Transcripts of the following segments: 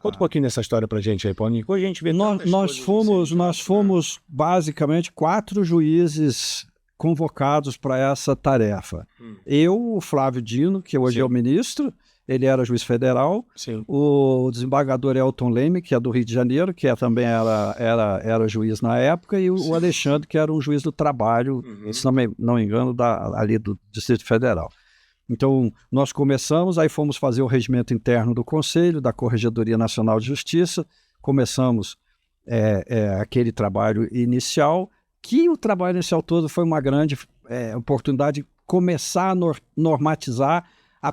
Conta um pouquinho dessa história pra gente aí, Paulinho. Hoje a gente vê Nós fomos basicamente 4 juízes convocados para essa tarefa. Eu, o Flávio Dino, que hoje é o ministro, ele era juiz federal. Sim. O desembargador Elton Leme, que é do Rio de Janeiro, que também era juiz na época, e o Alexandre, que era um juiz do trabalho, se não me engano, ali do Distrito Federal. Então, nós começamos, aí fomos fazer o regimento interno do Conselho, da Corregedoria Nacional de Justiça, começamos aquele trabalho inicial, que o trabalho inicial todo foi uma grande oportunidade de começar a normatizar o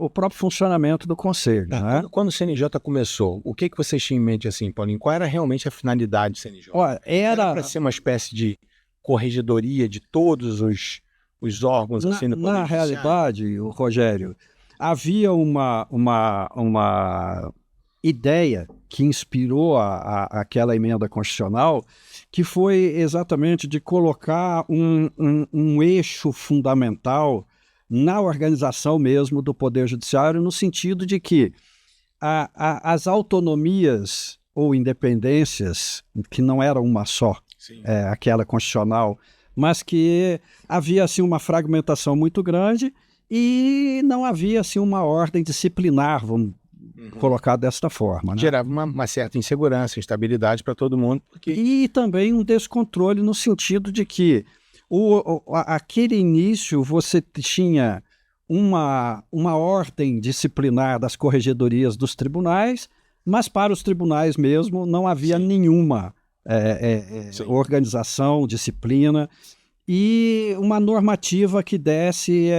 próprio funcionamento do Conselho. Né? Quando o CNJ começou, o que vocês tinham em mente, assim, Paulinho? Qual era realmente a finalidade do CNJ? Olha, era para ser uma espécie de corregedoria de todos os órgãos assim, do Poder Na Judiciário? realidade, Rogério, havia uma ideia que inspirou aquela emenda constitucional, que foi exatamente de colocar um eixo fundamental na organização mesmo do Poder Judiciário, no sentido de que as autonomias ou independências, que não era uma só, aquela constitucional, mas que havia assim, uma fragmentação muito grande e não havia assim, uma ordem disciplinar, vamos colocar desta forma. Né? Gerava uma certa insegurança, instabilidade para todo mundo. E também um descontrole no sentido de que aquele início você tinha uma ordem disciplinar das corregedorias dos tribunais, mas para os tribunais mesmo não havia nenhuma organização, disciplina e uma normativa que desse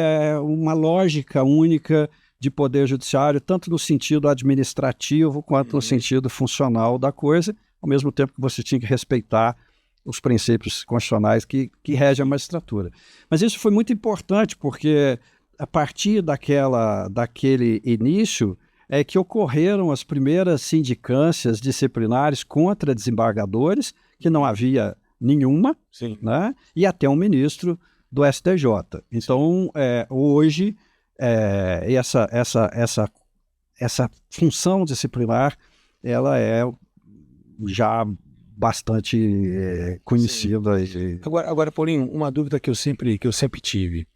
uma lógica única de poder judiciário, tanto no sentido administrativo quanto no sentido funcional da coisa, ao mesmo tempo que você tinha que respeitar os princípios constitucionais que regem a magistratura. Mas isso foi muito importante, porque a partir daquele início é que ocorreram as primeiras sindicâncias disciplinares contra desembargadores, que não havia nenhuma, né? E até um ministro do STJ. Então, hoje, essa função disciplinar, ela é já bastante conhecida. Agora, Paulinho, uma dúvida que eu sempre tive.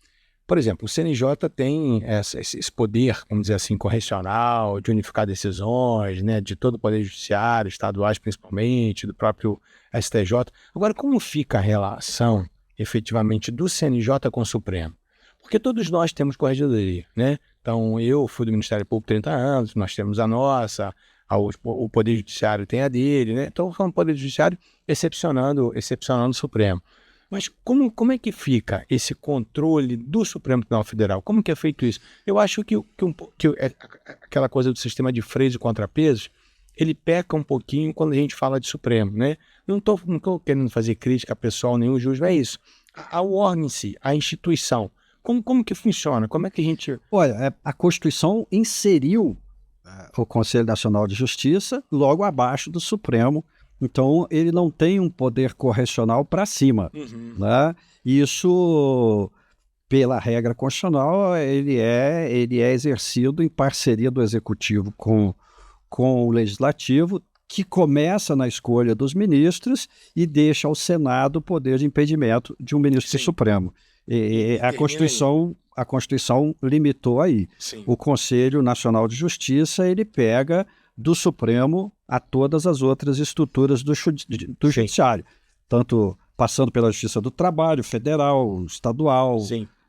Por exemplo, o CNJ tem esse poder, vamos dizer assim, correcional, de unificar decisões, né, de todo o Poder Judiciário, estaduais principalmente, do próprio STJ. Agora, como fica a relação, efetivamente, do CNJ com o Supremo? Porque todos nós temos corregedoria, né? Então, eu fui do Ministério Público 30 anos, nós temos a nossa, o Poder Judiciário tem a dele, né? Então, falando do Poder Judiciário, excepcionando o Supremo. Mas como é que fica esse controle do Supremo Tribunal Federal? Como que é feito isso? Eu acho que aquela coisa do sistema de freios e contrapesos, ele peca um pouquinho quando a gente fala de Supremo, né? Não tô querendo fazer crítica pessoal nenhum juiz, não é isso. O órgão em si, a instituição, como que funciona? Como é que a gente... Olha, a Constituição inseriu o Conselho Nacional de Justiça logo abaixo do Supremo. Então, ele não tem um poder correcional para cima. Né? Isso, pela regra constitucional, ele é exercido em parceria do Executivo com o Legislativo, que começa na escolha dos ministros e deixa ao Senado o poder de impedimento de um ministro do Supremo. E a Constituição limitou aí. O Conselho Nacional de Justiça, ele pega do Supremo a todas as outras estruturas do Judiciário, tanto passando pela Justiça do Trabalho, federal, estadual,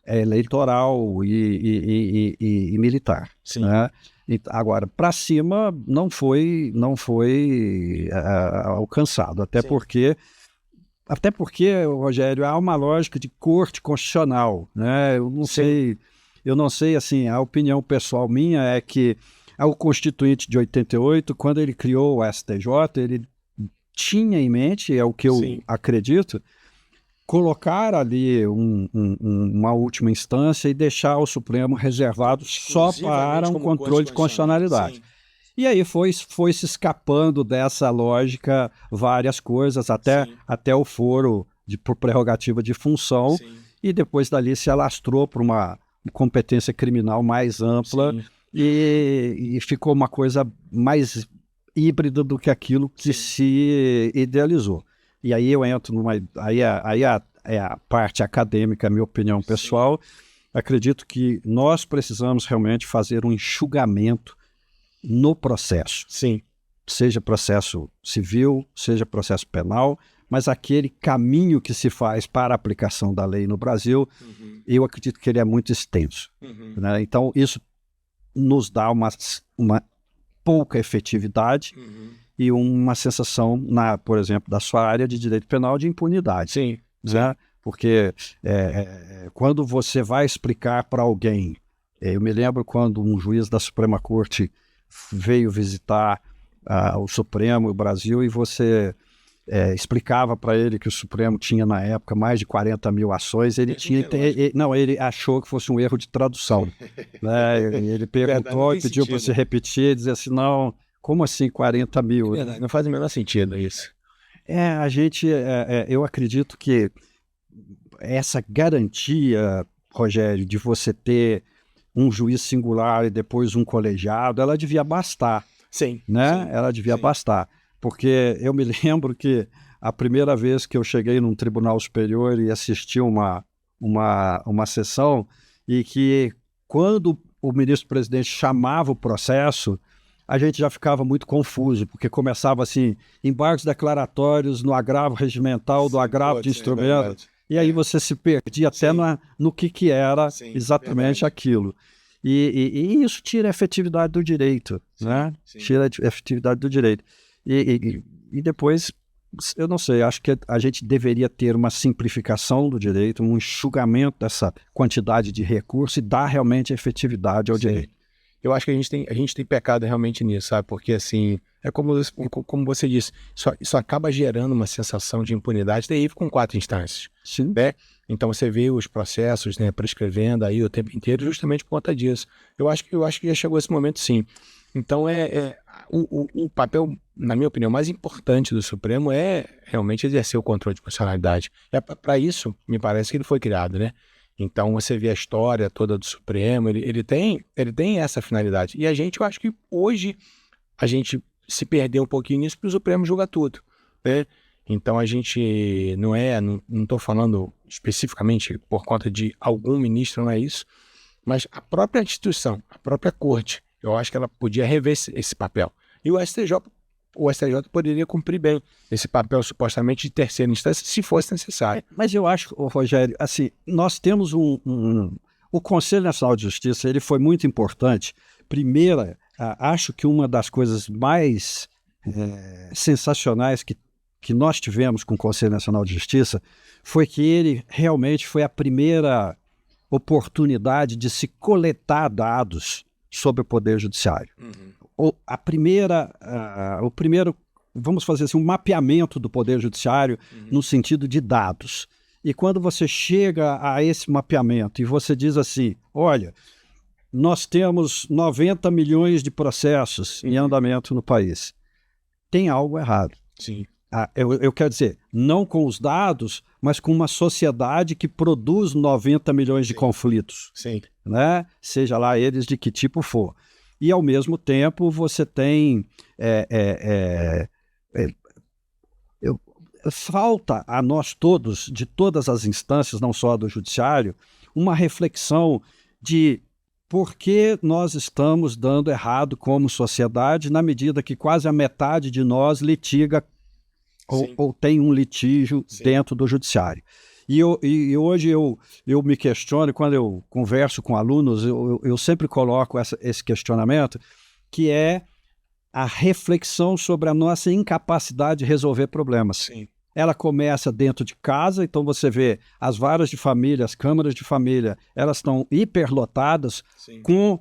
eleitoral e militar. Né? Agora, para cima não foi alcançado, até porque, Rogério, há uma lógica de corte constitucional. Né? Eu não sei, assim, a opinião pessoal minha é que o Constituinte de 88, quando ele criou o STJ, ele tinha em mente, é o que eu acredito, colocar ali uma última instância e deixar o Supremo reservado só para um controle de constitucionalidade. E aí foi se escapando dessa lógica várias coisas, até o foro por prerrogativa de função, e depois dali se alastrou para uma competência criminal mais ampla, e ficou uma coisa mais híbrida do que aquilo que se idealizou. E aí eu entro numa... é a parte acadêmica, a minha opinião pessoal. Acredito que nós precisamos realmente fazer um enxugamento no processo. Sim. Seja processo civil, seja processo penal, mas aquele caminho que se faz para a aplicação da lei no Brasil, eu acredito que ele é muito extenso. Né? Então, isso nos dá uma pouca efetividade e uma sensação, por exemplo, da sua área de direito penal, de impunidade. Sim. Né? Porque quando você vai explicar para alguém, eu me lembro quando um juiz da Suprema Corte veio visitar o Supremo, o Brasil, e você explicava para ele que o Supremo tinha na época mais de 40 mil ações, ele achou que fosse um erro de tradução. Né? Ele perguntou e pediu para você repetir, e dizer assim, não, como assim 40 mil? Verdade, não faz o menor sentido isso. Eu acredito que essa garantia, Rogério, de você ter um juiz singular e depois um colegiado, ela devia bastar. Sim. Né? Sim, ela devia bastar. Porque eu me lembro que a primeira vez que eu cheguei num tribunal superior e assisti uma sessão, e que quando o ministro-presidente chamava o processo, a gente já ficava muito confuso, porque começava assim, embargos declaratórios no agravo regimental, do agravo de instrumento, e aí você se perdia até no que era exatamente aquilo. E isso tira a efetividade do direito, né? Tira a efetividade do direito. E depois, eu não sei, acho que a gente deveria ter uma simplificação do direito, um enxugamento dessa quantidade de recursos e dar realmente efetividade ao direito. Eu acho que a gente tem pecado realmente nisso, sabe? Porque, assim, é como você disse, isso acaba gerando uma sensação de impunidade terrível com 4 instâncias. Sim. Né? Então você vê os processos, né, prescrevendo aí o tempo inteiro justamente por conta disso. Eu acho que já chegou esse momento, sim. Então o papel, na minha opinião, mais importante do Supremo é realmente exercer o controle de constitucionalidade. Para isso, me parece que ele foi criado, né? Então você vê a história toda do Supremo, ele tem essa finalidade. E eu acho que hoje a gente se perdeu um pouquinho nisso porque o Supremo julga tudo, né? Então a gente não estou falando especificamente por conta de algum ministro, não é isso, mas a própria instituição, a própria corte, eu acho que ela podia rever esse papel. E o STJ poderia cumprir bem esse papel supostamente de terceira instância, se fosse necessário. Mas eu acho, Rogério, assim, nós temos o Conselho Nacional de Justiça, ele foi muito importante. Primeiro, acho que uma das coisas mais sensacionais que nós tivemos com o Conselho Nacional de Justiça foi que ele realmente foi a primeira oportunidade de se coletar dados sobre o Poder Judiciário. O primeiro, vamos fazer assim, um mapeamento do Poder Judiciário no sentido de dados. E quando você chega a esse mapeamento e você diz assim, olha, nós temos 90 milhões de processos em andamento no país, tem algo errado. Sim. Eu quero dizer, não com os dados, mas com uma sociedade que produz 90 milhões de conflitos. Sim. Né? Seja lá eles de que tipo for. E, ao mesmo tempo, você tem... falta a nós todos, de todas as instâncias, não só do judiciário, uma reflexão de por que nós estamos dando errado como sociedade, na medida que quase a metade de nós litiga ou tem um litígio dentro do judiciário. E hoje eu me questiono, quando eu converso com alunos, eu sempre coloco esse questionamento, que é a reflexão sobre a nossa incapacidade de resolver problemas. Sim. Ela começa dentro de casa, então você vê as varas de família, as câmaras de família, elas estão hiperlotadas com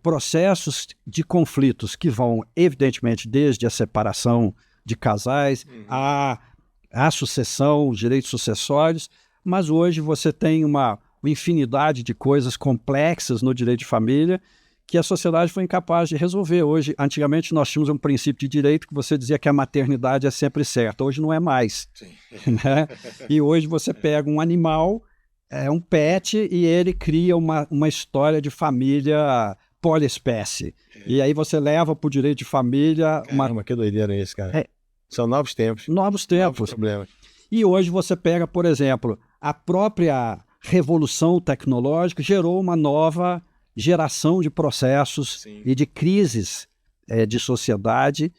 processos de conflitos que vão, evidentemente, desde a separação de casais, a sucessão, os direitos sucessórios, mas hoje você tem uma infinidade de coisas complexas no direito de família que a sociedade foi incapaz de resolver. Hoje, antigamente nós tínhamos um princípio de direito que você dizia que a maternidade é sempre certa, hoje não é mais. Né? E hoje você pega um animal, um pet, e ele cria uma história de família poliespécie. E aí você leva para o direito de família... Caramba, que doideira é esse, cara. São novos tempos. Novos tempos. Novos problemas. E hoje você pega, por exemplo, a própria revolução tecnológica gerou uma nova geração de processos e de crises de sociedade,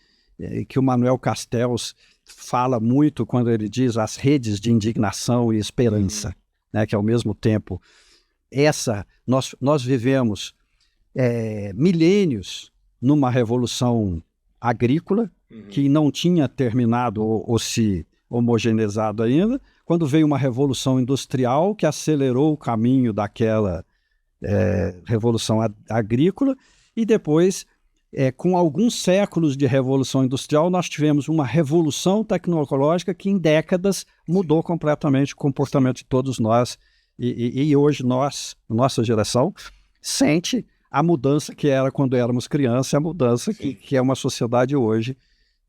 que o Manuel Castells fala muito quando ele diz as redes de indignação e esperança, né, que ao mesmo tempo nós vivemos milênios numa revolução agrícola que não tinha terminado ou se homogeneizado ainda, quando veio uma revolução industrial que acelerou o caminho daquela revolução agrícola, e depois, com alguns séculos de revolução industrial, nós tivemos uma revolução tecnológica que em décadas mudou completamente o comportamento de todos nós, e hoje nossa geração, sente a mudança que era quando éramos crianças, a mudança que é uma sociedade hoje.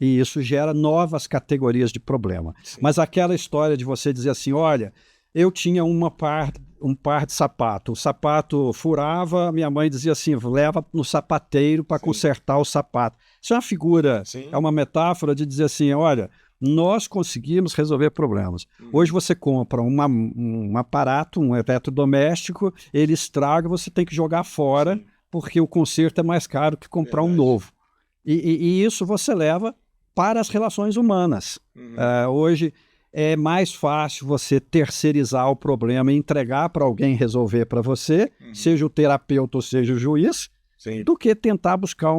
E isso gera novas categorias de problema. Sim. Mas aquela história de você dizer assim, olha, eu tinha um par de sapato, o sapato furava, minha mãe dizia assim, leva no sapateiro para consertar o sapato. Isso é uma figura, é uma metáfora de dizer assim, olha, nós conseguimos resolver problemas. Hoje você compra um aparato, um eletrodoméstico, ele estraga, você tem que jogar fora, porque o conserto é mais caro que comprar um novo. E isso você leva para as relações humanas. Hoje é mais fácil você terceirizar o problema e entregar para alguém resolver para você, seja o terapeuta ou seja o juiz, do que tentar buscar